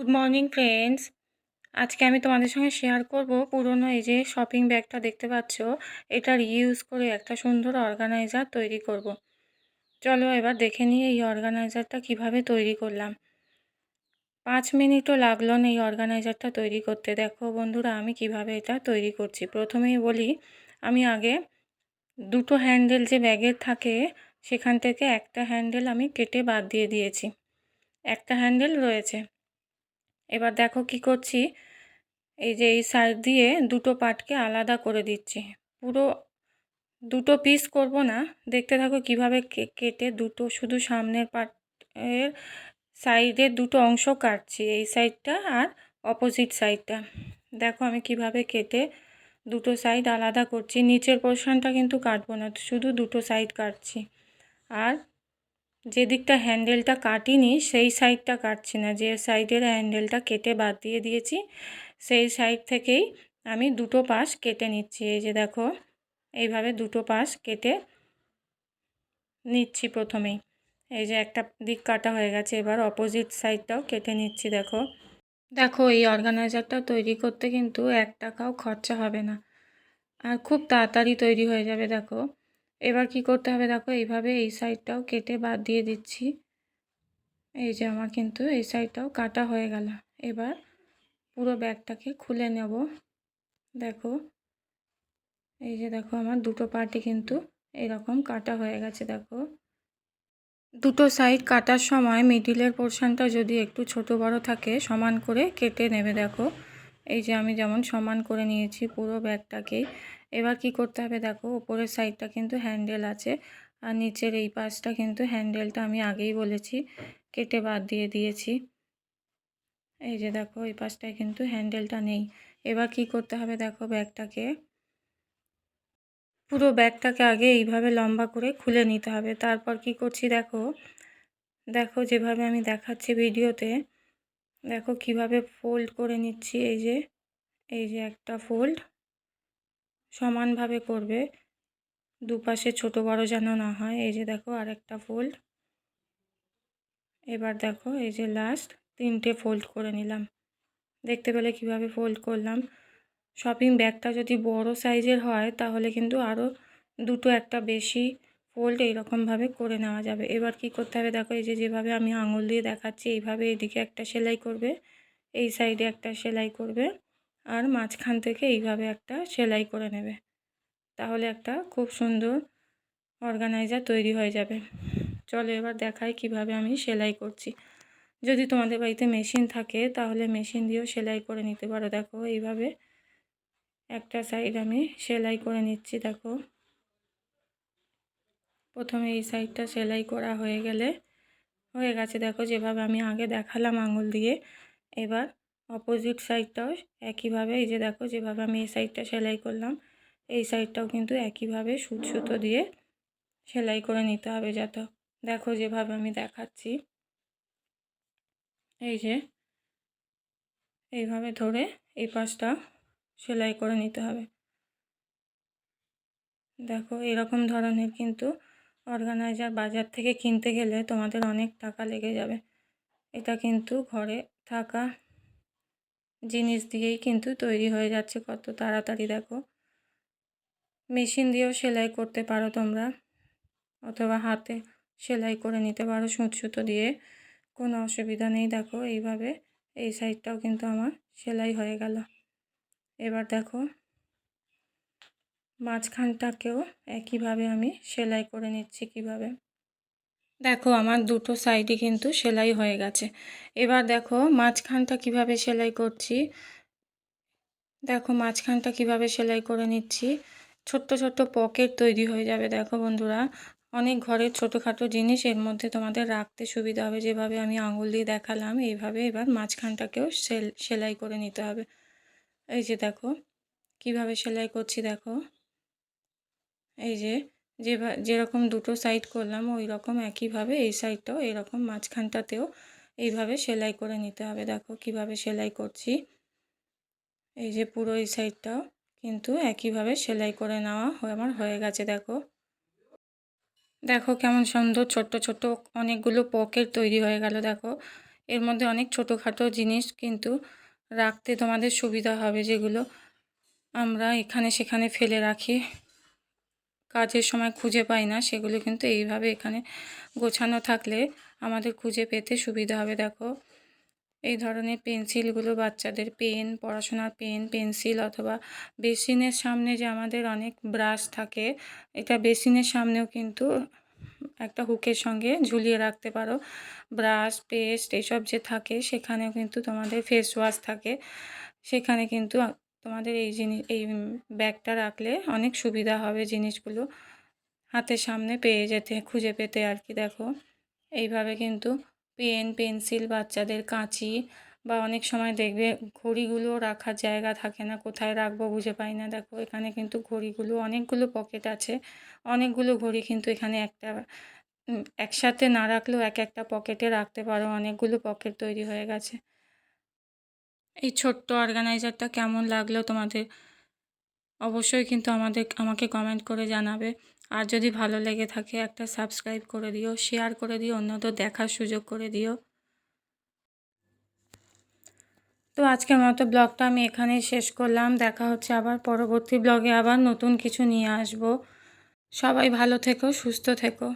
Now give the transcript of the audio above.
Good morning friends. আজকে আমি তোমাদের সঙ্গে শেয়ার করব পুরনো এই যে শপিং ব্যাগটা দেখতে পাচ্ছ, এটা রিইউজ করে একটা সুন্দর অর্গানাইজার তৈরি করব। চলো এবার দেখে নিই এই অর্গানাইজারটা কিভাবে তৈরি করলাম। 5 মিনিটও লাগলো না এই অর্গানাইজারটা তৈরি করতে। দেখো বন্ধুরা, আমি কিভাবে এটা তৈরি করছি। প্রথমেই বলি, আমি আগে দুটো হ্যান্ডেল যে ব্যাগের থাকে সেখান থেকে একটা হ্যান্ডেল আমি কেটে বাদ দিয়ে দিয়েছি, একটা হ্যান্ডেল রয়েছে। এবার দেখো কি করছি, এই যে এই সাইড দিয়ে দুটো পার্টকে আলাদা করে দিচ্ছি। পুরো দুটো পিস করব না, দেখতে থাকো কিভাবে কেটে দুটো শুধু সামনের পার্টের সাইডের দুটো অংশ কাটছি, এই সাইডটা আর অপোজিট সাইডটা। দেখো আমি কিভাবে কেটে দুটো সাইড আলাদা করছি। নিচের পোর্শনটা কিন্তু কাটবো না, শুধু দুটো সাইড কাটছি। আর যে দিকটা হ্যান্ডেলটা কাটিনি সেই সাইডটা কাটছি না, যে সাইডের হ্যান্ডেলটা কেটে বাদ দিয়ে দিয়েছি সেই সাইড থেকেই আমি দুটো পাশ কেটে নিচ্ছি। এই যে দেখো এইভাবে দুটো পাশ কেটে নিচ্ছি প্রথমেই। এই যে একটা দিক কাটা হয়ে গেছে, এবার অপোজিট সাইডটাও কেটে নিচ্ছি। দেখো দেখো এই অর্গানাইজারটা তৈরি করতে কিন্তু 1 টাকাও খরচা হবে না, আর খুব তাড়াতাড়ি তৈরি হয়ে যাবে। দেখো এবার কি করতে হবে, দেখো এইভাবে এই সাইডটাও কেটে বাদ দিয়ে দিচ্ছি। এই যে আমার কিন্তু এই সাইডটাও কাটা হয়ে গেল। এবার পুরো ব্যাগটাকে খুলে নেব। দেখো এই যে দেখো আমার দুটো পার্টই কিন্তু এরকম কাটা হয়ে গেছে। দেখো দুটো সাইড কাটার সময় মিডিলের পোর্শনটা যদি একটু ছোট বড় থাকে সমান করে কেটে নেবে। দেখো এই যে আমি যেমন সমান করে নিয়েছি পুরো ব্যাগটাকেই। এবার কি করতে হবে, দেখো উপরের সাইডটা কিন্তু হ্যান্ডেল আছে, আর নিচের এই পাশটা কিন্তু হ্যান্ডেলটা আমি আগেই বলেছি কেটে বাদ দিয়ে দিয়েছি। এই যে দেখো এই পাশটায় কিন্তু হ্যান্ডেলটা নেই। এবার কি করতে হবে, দেখো পুরো ব্যাগটাকে আগে এইভাবে লম্বা করে খুলে নিতে হবে। তারপর কি করছি, দেখো দেখো যেভাবে আমি দেখাচ্ছি ভিডিওতে, দেখো কিভাবে ফোল্ড করে নিচ্ছি। এই যে একটা ফোল্ড সমানভাবে করবে, দুপাশে ছোট বড় যেন না হয়। এই যে দেখো আর একটা ফোল্ড। এবার দেখো এই যে লাস্ট 3টে ফোল্ড করে নিলাম। দেখতে পেলে কিভাবে ফোল্ড করলাম। শপিং ব্যাগটা যদি বড় সাইজের হয় তাহলে কিন্তু আরও দুটো একটা বেশি ফোল্ড এইরকমভাবে করে নেওয়া যাবে। এবার কি করতে হবে, দেখো এই যে যেভাবে আমি আঙুল দিয়ে দেখাচ্ছি এইভাবে এইদিকে একটা সেলাই করবে, এই সাইডে একটা সেলাই করবে, আর মাঝখান থেকে এইভাবে একটা সেলাই করে নেবে। তাহলে একটা খুব সুন্দর অর্গানাইজার তৈরি হয়ে যাবে। চলো এবার দেখাই কিভাবে আমি সেলাই করছি। যদি তোমাদের বাড়িতে মেশিন থাকে তাহলে মেশিন দিয়েও সেলাই করে নিতে পারো। দেখো এইভাবে একটা সাইড আমি সেলাই করে নিচ্ছি। দেখো প্রথমে এই সাইডটা সেলাই করা হয়ে গেছে। দেখো যেভাবে আমি আগে দেখালাম আঙুল দিয়ে। এবার অপোজিট সাইডটাও একইভাবে, এই যে দেখো যেভাবে আমি এই সাইডটা সেলাই করলাম এই সাইডটাও কিন্তু একইভাবে সুতো দিয়ে সেলাই করে নিতে হবে। যাতে দেখো যেভাবে আমি দেখাচ্ছি, এই যে এইভাবে ধরে এই পাশটা সেলাই করে নিতে হবে। দেখো এরকম ধরনের কিন্তু অর্গানাইজার বাজার থেকে কিনতে গেলে তোমাদের অনেক টাকা লেগে যাবে। এটা কিন্তু ঘরে থাকা জিনিস দিয়েই কিন্তু তৈরি হয়ে যাচ্ছে কত তাড়াতাড়ি। দেখো মেশিন দিয়েও সেলাই করতে পারো তোমরা, অথবা হাতে সেলাই করে নিতে পারো সুতো দিয়ে, কোনো অসুবিধা নেই। দেখো এইভাবে এই সাইডটাও কিন্তু আমার সেলাই হয়ে গেল। এবার দেখো মাঝখানটাকেও একইভাবে আমি সেলাই করে নিচ্ছি। কিভাবে, দেখো আমার দুটো সাইডই কিন্তু সেলাই হয়ে গেছে। এবার দেখো মাঝখানটা কিভাবে সেলাই করছি। দেখো মাঝখানটা কিভাবে সেলাই করে নিচ্ছি। ছোট্ট ছোট্ট পকেট তৈরি হয়ে যাবে। দেখো বন্ধুরা, অনেক ঘরের ছোটোখাটো জিনিস এর মধ্যে তোমাদের রাখতে সুবিধা হবে। যেভাবে আমি আঙুল দিয়ে দেখালাম এইভাবে এবার মাঝখানটাকেও সেলাই করে নিতে হবে। এই যে দেখো কিভাবে সেলাই করছি। দেখো এই যে যেরকম দুটো সাইড করলাম ওই রকম একইভাবে এই সাইডটাও এরকম মাঝখানটাতেও এইভাবে সেলাই করে নিতে হবে। দেখো কিভাবে সেলাই করছি। এই যে পুরো এই সাইডটাও কিন্তু একইভাবে সেলাই করে নেওয়া আমার হয়ে গেছে। দেখো দেখো কেমন সুন্দর ছোট্ট ছোট্ট অনেকগুলো পকেট তৈরি হয়ে গেল। দেখো এর মধ্যে অনেক ছোটোখাটো জিনিস কিন্তু রাখতে তোমাদের সুবিধা হবে, যেগুলো আমরা এখানে সেখানে ফেলে রাখি, কাজের সময় খুঁজে পাই না, সেগুলো কিন্তু এইভাবে এখানে গোছানো থাকলে আমাদের খুঁজে পেতে সুবিধা হবে। দেখো, এই ধরনের পেন্সিলগুলো, বাচ্চাদের পেন, পড়াশোনার পেন, পেন্সিল, অথবা বেসিনের সামনে যে আমাদের অনেক ব্রাশ থাকে, এটা বেসিনের সামনেও কিন্তু একটা হুকের সঙ্গে ঝুলিয়ে রাখতে পারো। ব্রাশ, পেস্ট এসব যে থাকে, সেখানেও কিন্তু তোমাদের ফেস ওয়াশ থাকে, সেখানে কিন্তু তোমাদের এই ব্যাগটা রাখলে অনেক সুবিধা হবে জিনিসগুলো হাতের সামনে পেয়ে যেতে, খুঁজে পেতে আর কি। দেখো, এইভাবে কিন্তু পেন, পেন্সিল, বাচ্চাদের কাঁচি, বা অনেক সময় দেখবে ঘড়িগুলো রাখার জায়গা থাকে না, কোথায় রাখবো বুঝে পাই না। দেখো, এখানে কিন্তু ঘড়িগুলো অনেকগুলো পকেট আছে, অনেকগুলো ঘড়ি কিন্তু এখানে একসাথে না রাখলেও একটা পকেটে রাখতে পারো, অনেকগুলো পকেট তৈরি হয়ে গেছে। এই ছোট্ট অর্গানাইজারটা কেমন লাগলো তোমাদের অবশ্যই কিন্তু আমাকে কমেন্ট করে জানাবে। আর যদি ভালো লেগে থাকে একটা সাবস্ক্রাইব করে দিও, শেয়ার করে দিও, অন্যদের দেখার সুযোগ করে দিও। তো আজকের মতো ব্লগটা আমি এখানেই শেষ করলাম। দেখা হচ্ছে আবার পরবর্তী ব্লগে, আবার নতুন কিছু নিয়ে আসবো। সবাই ভালো থেকো, সুস্থ থেকো।